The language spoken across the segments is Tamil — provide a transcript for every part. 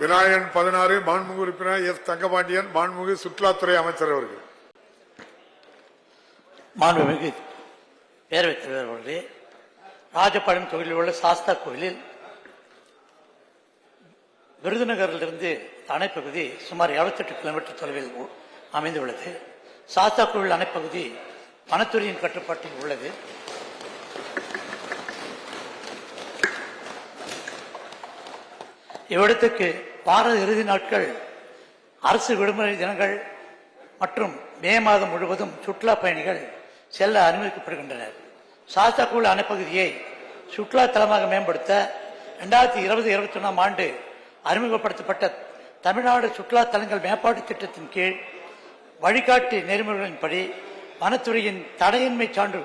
விநாயகன் 16 மாண்புமிகு உறுப்பினர் எஸ் தங்கபாண்டியன் மாண்புமிகு சுற்றுலாத்துறை அமைச்சர் அவர்கள். மாண்புமிகு பேரவைத் தலைவர் அவர்களே, ராஜபாளையம் தொகுதியில் உள்ள சாஸ்தா கோயிலில் விருதுநகரிலிருந்து அணைப்பகுதி சுமார் 78 கிலோமீட்டர் தொலைவில் அமைந்துள்ளது. சாஸ்தா கோவில் அணைப்பகுதி வனத்துறையின் கட்டுப்பாட்டில் உள்ளது. இவ்விடத்துக்கு வார இறுதி நாட்கள், அரசு விடுமுறை தினங்கள் மற்றும் மே மாதம் முழுவதும் சுற்றுலா பயணிகள் செல்ல அனுமதிக்கப்படுகின்றனர். சாஸ்தா கோவில் அணைப்பகுதியை சுற்றுலா தலமாக மேம்படுத்த 2020-21 ஆண்டு அறிமுகப்படுத்தப்பட்ட தமிழ்நாடு சுற்றுலா தலங்கள் மேம்பாட்டு திட்டத்தின் கீழ் வழிகாட்டு நெறிமுறைகளின்படி வனத்துறையின் தடையின்மை சான்று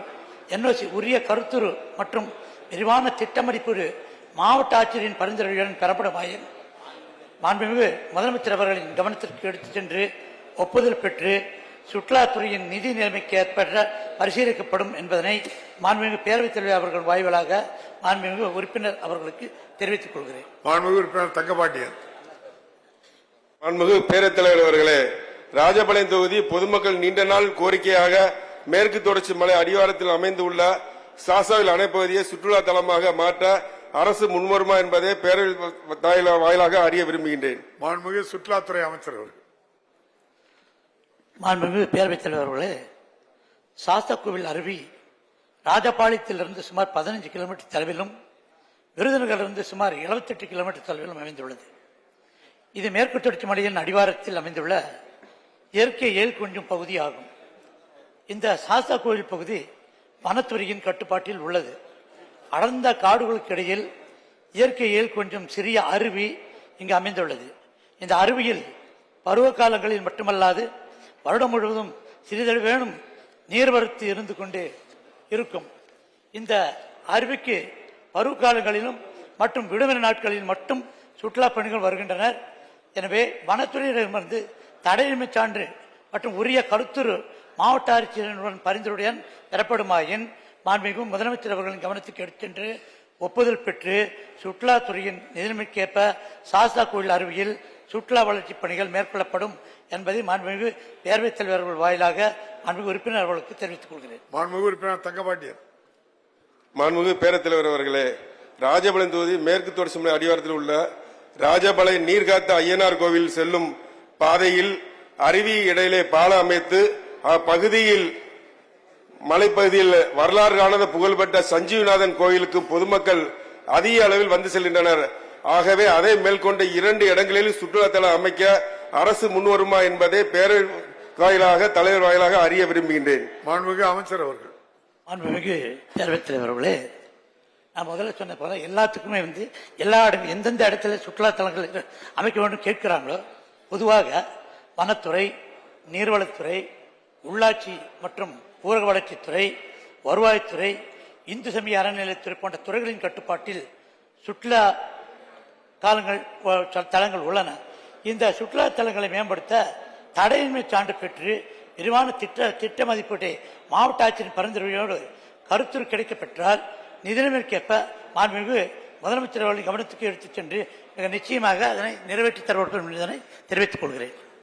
NOC உரிய கருத்துரு மற்றும் விரிவான திட்டமதிப்பீடு மாவட்ட ஆட்சியரின் பரிந்துரையுடன் பெறப்படுமாயின் மாண்புமிகு முதலமைச்சர் அவர்களின் கவனத்திற்கு எடுத்துச் சென்று ஒப்புதல் பெற்று சுற்றுலாத்துறையின் நிதி நிலைமைக்கு ஏற்பட்ட பரிசீலிக்கப்படும் என்பதனை மாண்புமிகு பேரவைத் தலைவர் அவர்கள் வாயிலாக மாண்புமிகு உறுப்பினர் அவர்களுக்கு தெரிவித்துக் கொள்கிறேன். மாண்புமிகு உறுப்பினர் தங்கபாண்டியன். மாண்புமிகு பேரவைத் தலைவர் அவர்களே, ராஜபாளையம் தொகுதி பொதுமக்கள் நீண்ட நாள் கோரிக்கையாக மேற்கு தொடர்ச்சி மலை அடிவாரத்தில் அமைந்துள்ள சாசாவில் அணைப்பகுதியை சுற்றுலா தலமாக மாற்ற அரசு முன்வருமா என்பதை பேரவை வாயிலாக அறிய விரும்புகின்றேன். மாண்புமிகு சுற்றுலாத்துறை அமைச்சர் அவர்கள். மாண்புமிகு பேரவைத் தலைவர் அவர்களே, சாஸ்தா கோவில் அருவி ராஜபாளையத்திலிருந்து சுமார் 15 கிலோமீட்டர் தொலைவிலும் விருதுநகரிலிருந்து சுமார் 78 கிலோமீட்டர் தொலைவிலும் அமைந்துள்ளது. இது மேற்கு தொடர்ச்சி மலையின் அடிவாரத்தில் அமைந்துள்ள இயற்கை ஏல் கொஞ்சம் பகுதி ஆகும். இந்த சாஸ்தா கோவில் பகுதி வனத்துறையின் கட்டுப்பாட்டில் உள்ளது. அடர்ந்த காடுகளுக்கு இடையில் இயற்கை ஏல் கொஞ்சம் சிறிய அருவி இங்கு அமைந்துள்ளது. இந்த அருவியில் பருவ காலங்களில் மட்டுமல்லாது வருடம் முழுவதும் சிறிதளவேனும் நீர்வரத்து இருந்து கொண்டே இருக்கும். இந்த அருவிக்கு பருவ காலங்களிலும் மற்றும் விடுமுறை நாட்களில் மட்டும் சுற்றுலா பயணிகள் வருகின்றனர். எனவே வனத்துறையிடமிருந்து தடையின்மை சான்று மற்றும் உரிய கருத்துரு மாவட்ட ஆட்சியருடன் பரிந்துரையுடன் பெறப்படுமாயின் மாண்புமிகு முதலமைச்சர் அவர்களின் கவனத்துக்கு எடுத்துச் ஒப்புதல் பெற்று சுற்றுலாத்துறையின் நிலைமைக்கேற்ப சாஸ்தா கோவில் அருவியில் சுற்றுலா வளர்ச்சிப் பணிகள் மேற்கொள்ளப்படும் என்பதை மாண்புமிகு பேரவைத் தலைவர்கள் வாயிலாக மாண்புமிகு உறுப்பினர் அவர்களுக்கு தெரிவித்துக் கொள்கிறேன். மாண்புமிகு உறுப்பினர் தங்கபாண்டியன். மாண்புமிகு பேரவைத் தலைவர் அவர்களே, ராஜபாளையம் தொகுதி மேற்கு தொடர்ச்சி மலை அடிவாரத்தில் உள்ள ராஜபாளையம் நீர்காத்த ஐயனார் கோவில் செல்லும் பாதையில் அருவி இடையிலே பாலம் அமைத்து அப்பகுதியில் மலைப்பகுதியில் வரலாறு காணாத புகழ்பெற்ற சஞ்சீவிநாதன் கோயிலுக்கு பொதுமக்கள் அதிக அளவில் வந்து செல்கின்றனர். ஆகவே அதை மேற்கொண்ட 2 இடங்களில் சுற்றுலா தலம் அமைக்க அரசு முன்வருமா என்பதை பேரவை வாயிலாக தலைவர் வாயிலாக அறிய விரும்புகின்றேன். மாண்புமிகு அமைச்சர் அவர்கள். மாண்புமிகு பேரவைத் தலைவர் அவர்களே, நான் முதல்ல சொன்ன போல எல்லாத்துக்குமே எல்லா எந்தெந்த இடத்துல சுற்றுலா தலங்கள் அமைக்க வேண்டும் கேட்கிறாங்களோ பொதுவாக வனத்துறை, நீர்வளத்துறை, உள்ளாட்சி மற்றும் ஊரக வளர்ச்சித்துறை, வருவாய்த்துறை, இந்து சமய அறநிலையத்துறை போன்ற துறைகளின் கட்டுப்பாட்டில் சுற்றுலா தலங்கள் உள்ளன. இந்த சுற்றுலா தலங்களை மேம்படுத்த தடையின்மை சான்று பெற்று விரிவான திட்ட மதிப்பீட்டை மாவட்ட ஆட்சியின் பரிந்துரையோடு கருத்துரு கிடைக்கப்பெற்றால் நிதிநிலைமைக்கேற்ப மாண்புமிகு முதலமைச்சர் அவர்களின் கவனத்துக்கு எடுத்துச் சென்று மிக நிச்சயமாக அதனை நிறைவேற்றித் தருவார்கள் என்பதனை தெரிவித்துக் கொள்கிறேன்.